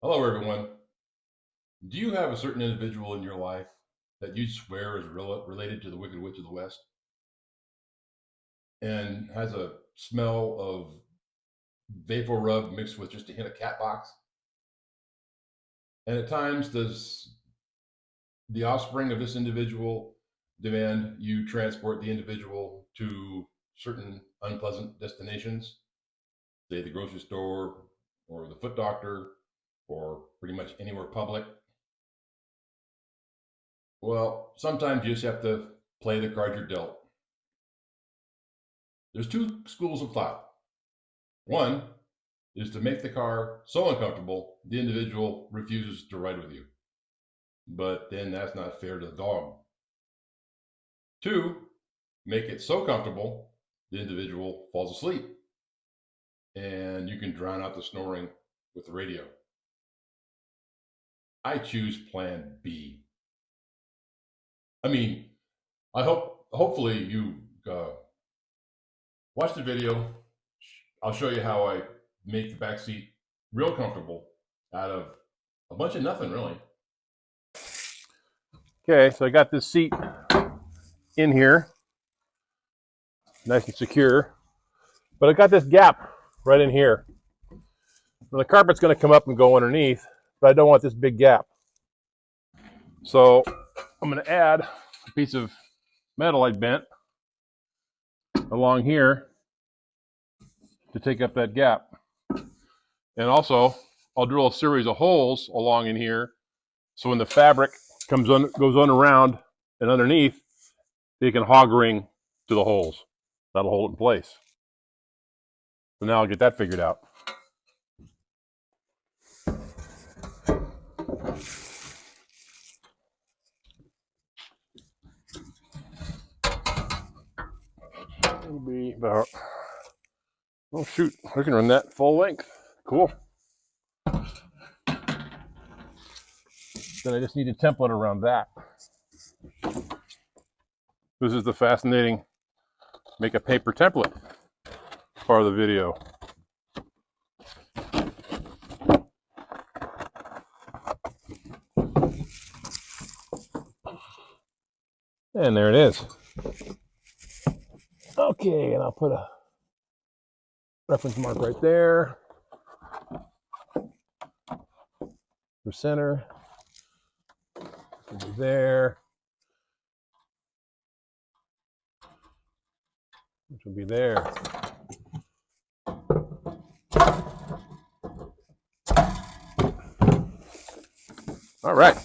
Hello, everyone. Do you have a certain individual in your life that you swear is related to the Wicked Witch of the West and has a smell of vapor rub mixed with just a hint of cat box? And at times, does the offspring of this individual demand you transport the individual to certain unpleasant destinations, say the grocery store or the foot doctor or pretty much anywhere public? Well, sometimes you just have to play the card you're dealt. There's two schools of thought. One is to make the car so uncomfortable the individual refuses to ride with you. But then that's not fair to the dog. Two, make it so comfortable the individual falls asleep and you can drown out the snoring with the radio. I choose plan B. I mean, hopefully you watch the video. I'll show you how I make the back seat real comfortable out of a bunch of nothing, really. Okay, so I got this seat in here, nice and secure, but I got this gap right in here. Now the carpet's going to come up and go underneath, but I don't want this big gap. So I'm going to add a piece of metal I bent along here to take up that gap. And also, I'll drill a series of holes along in here, so when the fabric goes on around and underneath, they can hog ring to the holes. That'll hold it in place. So now I'll get that figured out. It'll be about, oh shoot, I can run that full length. Cool. Then I just need a template around that. This is the fascinating make a paper template part of the video. And there it is. Okay, and I'll put a reference mark right there for center. It'll be there. Which will be there. All right.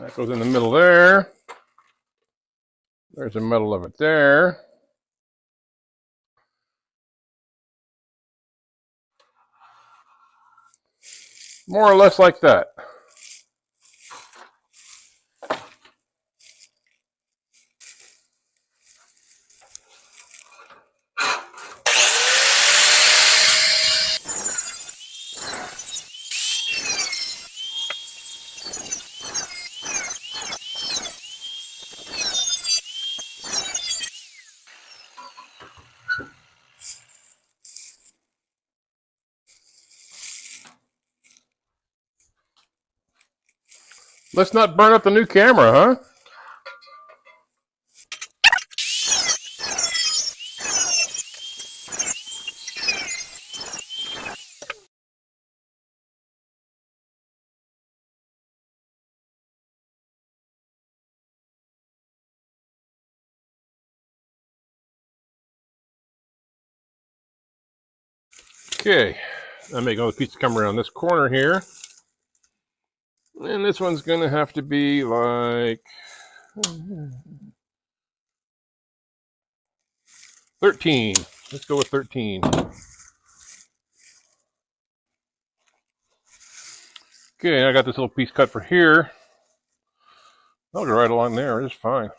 That goes in the middle there. There's the middle of it there. More or less like that. Let's not burn up the new camera, huh? Okay, I'm making all the pieces come around this corner here. And this one's going to have to be like 13. Let's go with 13. Okay, I got this little piece cut for here. I'll go right along there, it's fine.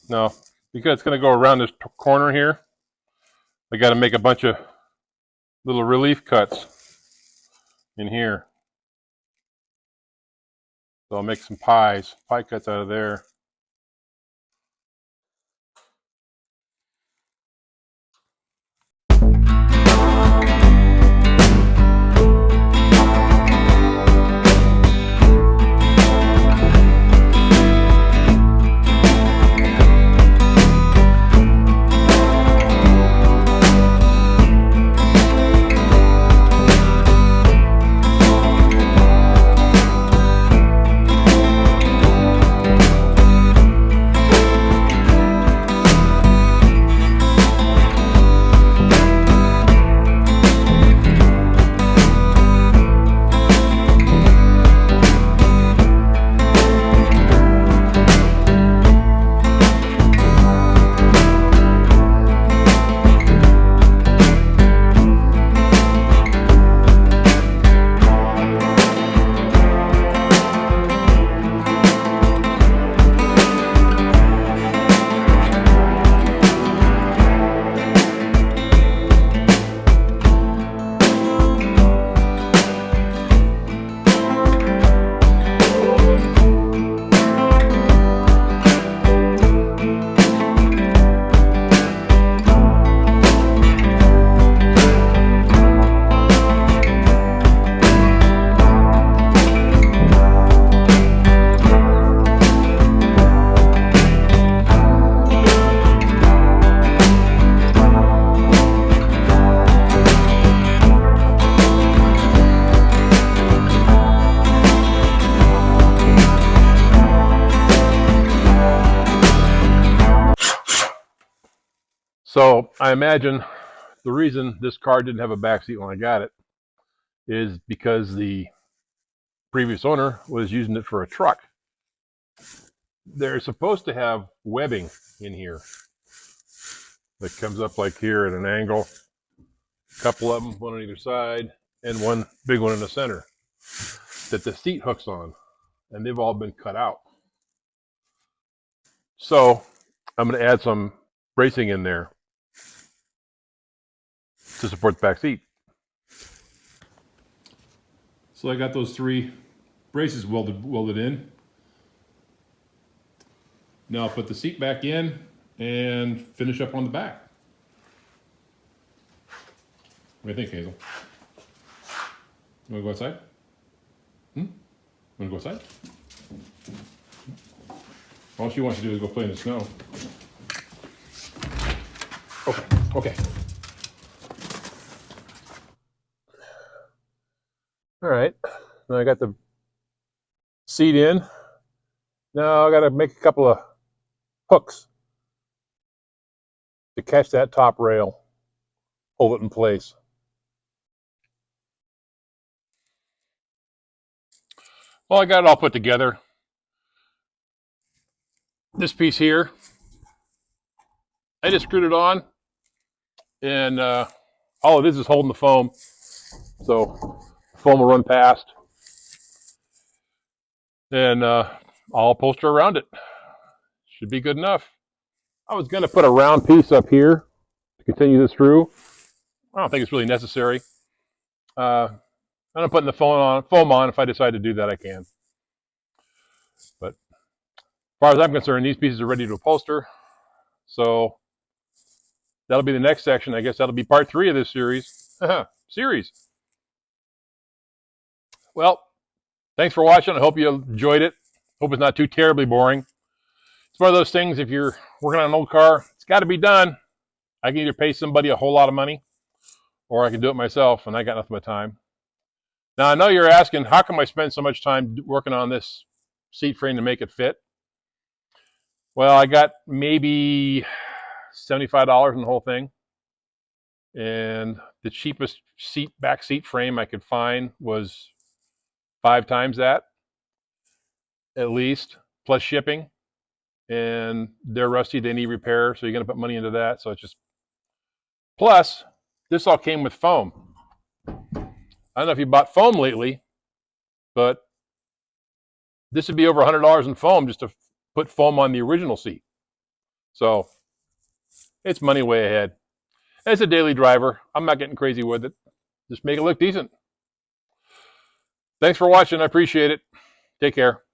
No, because it's going to go around this corner here. I got to make a bunch of little relief cuts in here. So I'll make some pie cuts out of there. So I imagine the reason this car didn't have a back seat when I got it is because the previous owner was using it for a truck. They're supposed to have webbing in here that comes up like here at an angle. A couple of them, one on either side, and one big one in the center that the seat hooks on, and they've all been cut out. So I'm going to add some bracing in there to support the back seat. So I got those 3 braces welded in. Now I'll put the seat back in and finish up on the back. What do you think, Hazel? You want to go outside? Want to go outside? All she wants to do is go play in the snow. Okay. All right. Now I got the seat in. Now I got to make a couple of hooks to catch that top rail, hold it in place. Well, I got it all put together. This piece here, I just screwed it on, and all it is holding the foam. So the foam will run past, and I'll upholster around it. Should be good enough. I was going to put a round piece up here to continue this through. I don't think it's really necessary. I'm putting the foam on. If I decide to do that, I can. But as far as I'm concerned, these pieces are ready to upholster. So that'll be the next section. I guess that'll be part 3 of this series. Well, thanks for watching. I hope you enjoyed it. Hope it's not too terribly boring. It's one of those things, if you're working on an old car, it's got to be done. I can either pay somebody a whole lot of money, or I can do it myself, and I got nothing but time. Now, I know you're asking, how come I spend so much time working on this seat frame to make it fit? Well, I got maybe $75 in the whole thing. And the cheapest back seat frame I could find was 5 times that, at least, plus shipping. And they're rusty, they need repair, so you're going to put money into that. So it's just, plus, this all came with foam. I don't know if you bought foam lately, but this would be over $100 in foam just to put foam on the original seat. So it's money way ahead. As a daily driver, I'm not getting crazy with it. Just make it look decent. Thanks for watching. I appreciate it. Take care.